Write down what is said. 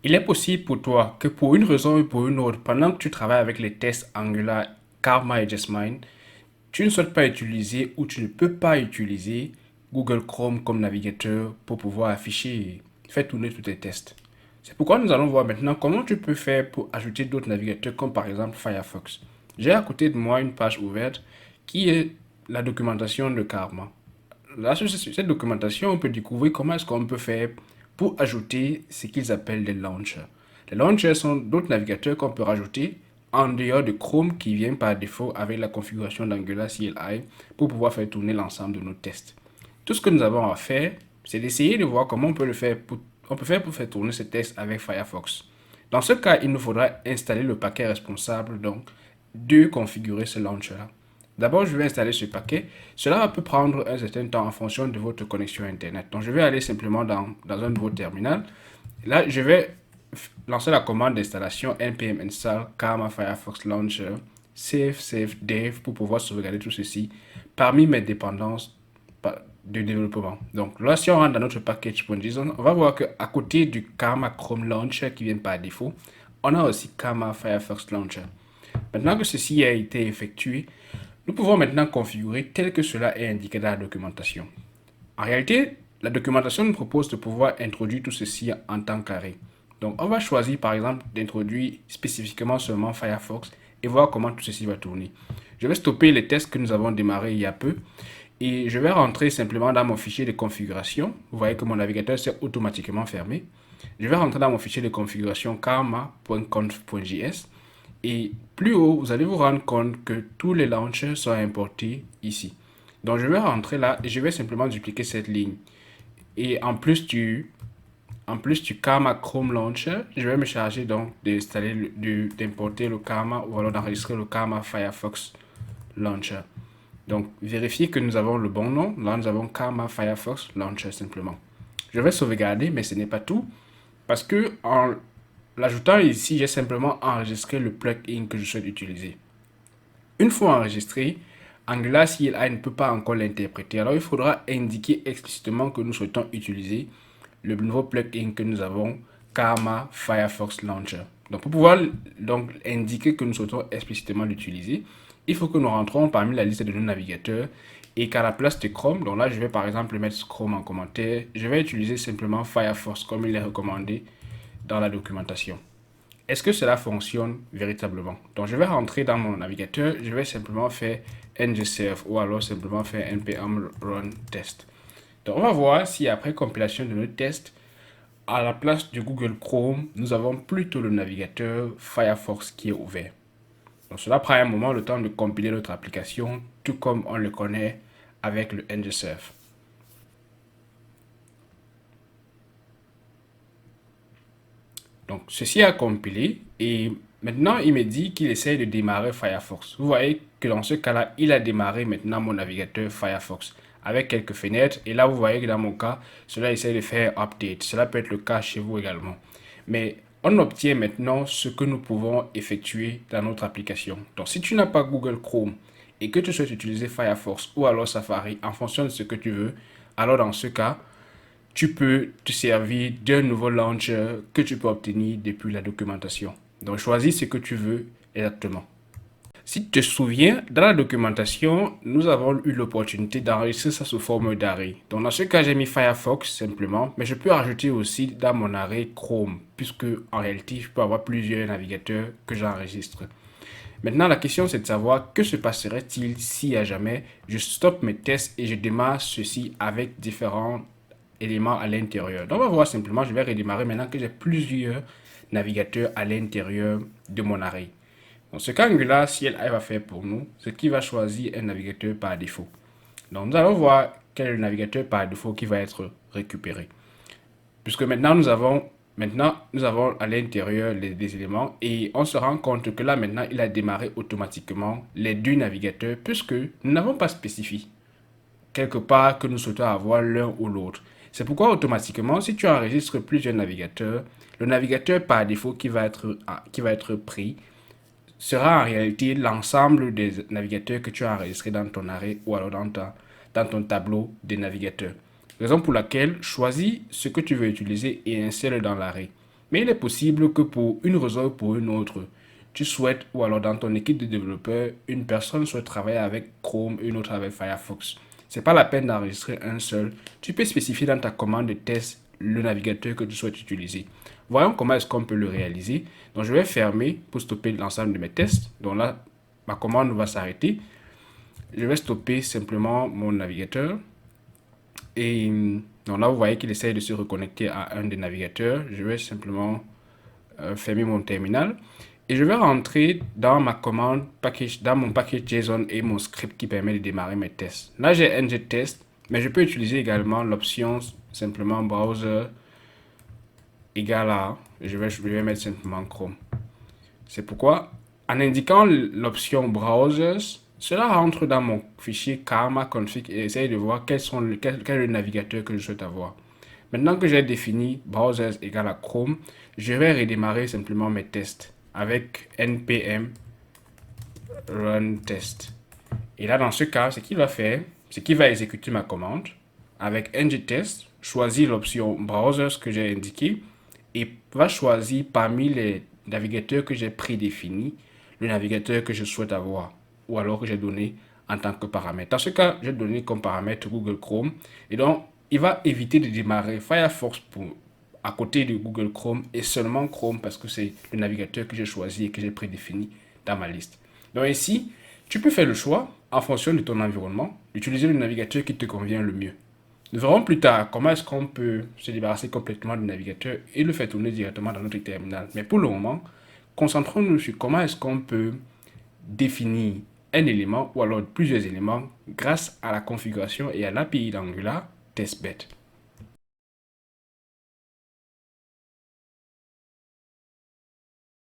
Il est possible pour toi que pour une raison ou pour une autre, pendant que tu travailles avec les tests Angular, Karma et Jasmine, tu ne souhaites pas utiliser ou tu ne peux pas utiliser Google Chrome comme navigateur pour pouvoir afficher et faire tourner tous tes tests. C'est pourquoi nous allons voir maintenant comment tu peux faire pour ajouter d'autres navigateurs comme par exemple Firefox. J'ai à côté de moi une page ouverte qui est la documentation de Karma. Là, sur cette documentation, on peut découvrir comment est-ce qu'on peut faire pour ajouter ce qu'ils appellent des launchers. Les launchers sont d'autres navigateurs qu'on peut rajouter en dehors de Chrome qui vient par défaut avec la configuration d'Angular CLI pour pouvoir faire tourner l'ensemble de nos tests. Tout ce que nous avons à faire, c'est d'essayer de voir comment on peut faire pour faire tourner ces tests avec Firefox. Dans ce cas, il nous faudra installer le paquet responsable donc de configurer ce launcher-là. D'abord, je vais installer ce paquet. Cela peut prendre un certain temps en fonction de votre connexion Internet. Donc, je vais aller simplement dans un nouveau terminal. Là, je vais lancer la commande d'installation npm install Karma Firefox Launcher save dev pour pouvoir sauvegarder tout ceci parmi mes dépendances de développement. Donc là, si on rentre dans notre package.json, on va voir qu'à côté du Karma Chrome Launcher qui vient par défaut, on a aussi Karma Firefox Launcher. Maintenant que ceci a été effectué, nous pouvons maintenant configurer tel que cela est indiqué dans la documentation. En réalité, la documentation nous propose de pouvoir introduire tout ceci en temps carré. Donc, on va choisir par exemple d'introduire spécifiquement seulement Firefox et voir comment tout ceci va tourner. Je vais stopper les tests que nous avons démarrés il y a peu et je vais rentrer simplement dans mon fichier de configuration. Vous voyez que mon navigateur s'est automatiquement fermé. Je vais rentrer dans mon fichier de configuration karma.conf.js et plus haut, vous allez vous rendre compte que tous les launchers sont importés ici. Donc, je vais rentrer là et je vais simplement dupliquer cette ligne. Et en plus du Karma Chrome Launcher, je vais me charger donc d'importer le Karma ou alors d'enregistrer le Karma Firefox Launcher. Donc, vérifiez que nous avons le bon nom. Là, nous avons Karma Firefox Launcher simplement. Je vais sauvegarder, mais ce n'est pas tout. Parce que en l'ajoutant ici, j'ai simplement enregistré le plugin que je souhaite utiliser. Une fois enregistré, Angular CLI ne peut pas encore l'interpréter. Alors, il faudra indiquer explicitement que nous souhaitons utiliser le nouveau plugin que nous avons, Karma Firefox Launcher. Donc, pour pouvoir indiquer que nous souhaitons explicitement l'utiliser, il faut que nous rentrons parmi la liste de nos navigateurs et qu'à la place de Chrome, donc là, je vais par exemple mettre Chrome en commentaire, je vais utiliser simplement Firefox comme il est recommandé dans la documentation. Est-ce que cela fonctionne véritablement? Donc, je vais rentrer dans mon navigateur, je vais simplement faire ngserve ou alors simplement faire npm run test. Donc, on va voir si après compilation de notre test, à la place du Google Chrome, nous avons plutôt le navigateur Firefox qui est ouvert. Donc, cela prend un moment le temps de compiler notre application, tout comme on le connaît avec le ngserve. Donc, ceci a compilé et maintenant, il me dit qu'il essaie de démarrer Firefox. Vous voyez que dans ce cas-là, il a démarré maintenant mon navigateur Firefox avec quelques fenêtres. Et là, vous voyez que dans mon cas, cela essaie de faire update. Cela peut être le cas chez vous également. Mais on obtient maintenant ce que nous pouvons effectuer dans notre application. Donc, si tu n'as pas Google Chrome et que tu souhaites utiliser Firefox ou alors Safari en fonction de ce que tu veux, alors dans ce cas, tu peux te servir d'un nouveau launcher que tu peux obtenir depuis la documentation. Donc, choisis ce que tu veux exactement. Si tu te souviens, dans la documentation, nous avons eu l'opportunité d'enregistrer ça sous forme d'arrêt. Donc, dans ce cas, j'ai mis Firefox simplement, mais je peux rajouter aussi dans mon arrêt Chrome, puisque en réalité, je peux avoir plusieurs navigateurs que j'enregistre. Maintenant, la question, c'est de savoir que se passerait-il si à jamais je stoppe mes tests et je démarre ceci avec différents éléments à l'intérieur. Donc, on va voir simplement, je vais redémarrer maintenant que j'ai plusieurs navigateurs à l'intérieur de mon arrêt. Dans ce cas, Angular, si elle va faire pour nous, c'est qu'il va choisir un navigateur par défaut. Donc, nous allons voir quel est le navigateur par défaut qui va être récupéré. Puisque maintenant, nous avons à l'intérieur des éléments et on se rend compte que là, maintenant, il a démarré automatiquement les deux navigateurs puisque nous n'avons pas spécifié quelque part que nous souhaitons avoir l'un ou l'autre. C'est pourquoi automatiquement, si tu enregistres plusieurs navigateurs, le navigateur par défaut qui va être pris sera en réalité l'ensemble des navigateurs que tu as enregistrés dans ton arrêt ou alors dans ton tableau des navigateurs. Raison pour laquelle choisis ce que tu veux utiliser et insère-le dans l'arrêt. Mais il est possible que pour une raison ou pour une autre, tu souhaites, ou alors dans ton équipe de développeurs, une personne souhaite travailler avec Chrome et une autre avec Firefox. C'est pas la peine d'enregistrer un seul. Tu peux spécifier dans ta commande de test le navigateur que tu souhaites utiliser. Voyons comment est-ce qu'on peut le réaliser. Donc je vais fermer pour stopper l'ensemble de mes tests. Donc là, ma commande va s'arrêter. Je vais stopper simplement mon navigateur. Et donc là, vous voyez qu'il essaye de se reconnecter à un des navigateurs. Je vais simplement fermer mon terminal. Et je vais rentrer dans ma commande package, dans mon package JSON et mon script qui permet de démarrer mes tests. Là, j'ai ng-test, mais je peux utiliser également l'option simplement browser égale à, je vais mettre simplement Chrome. C'est pourquoi, en indiquant l'option browsers, cela rentre dans mon fichier karma config et essaye de voir quel est le navigateur que je souhaite avoir. Maintenant que j'ai défini browsers égale à Chrome, je vais redémarrer simplement mes tests avec npm run test. Et là, dans ce cas, ce qu'il va faire, c'est qu'il va exécuter ma commande avec ng-test, choisir l'option browsers que j'ai indiqué et va choisir parmi les navigateurs que j'ai prédéfinis le navigateur que je souhaite avoir ou alors que j'ai donné en tant que paramètre. Dans ce cas, j'ai donné comme paramètre Google Chrome et donc il va éviter de démarrer Firefox à côté de Google Chrome et seulement Chrome parce que c'est le navigateur que j'ai choisi et que j'ai prédéfini dans ma liste. Donc ici, tu peux faire le choix en fonction de ton environnement d'utiliser le navigateur qui te convient le mieux. Nous verrons plus tard comment est-ce qu'on peut se débarrasser complètement du navigateur et le faire tourner directement dans notre terminal. Mais pour le moment, concentrons-nous sur comment est-ce qu'on peut définir un élément ou alors plusieurs éléments grâce à la configuration et à l'API d'Angular TestBed.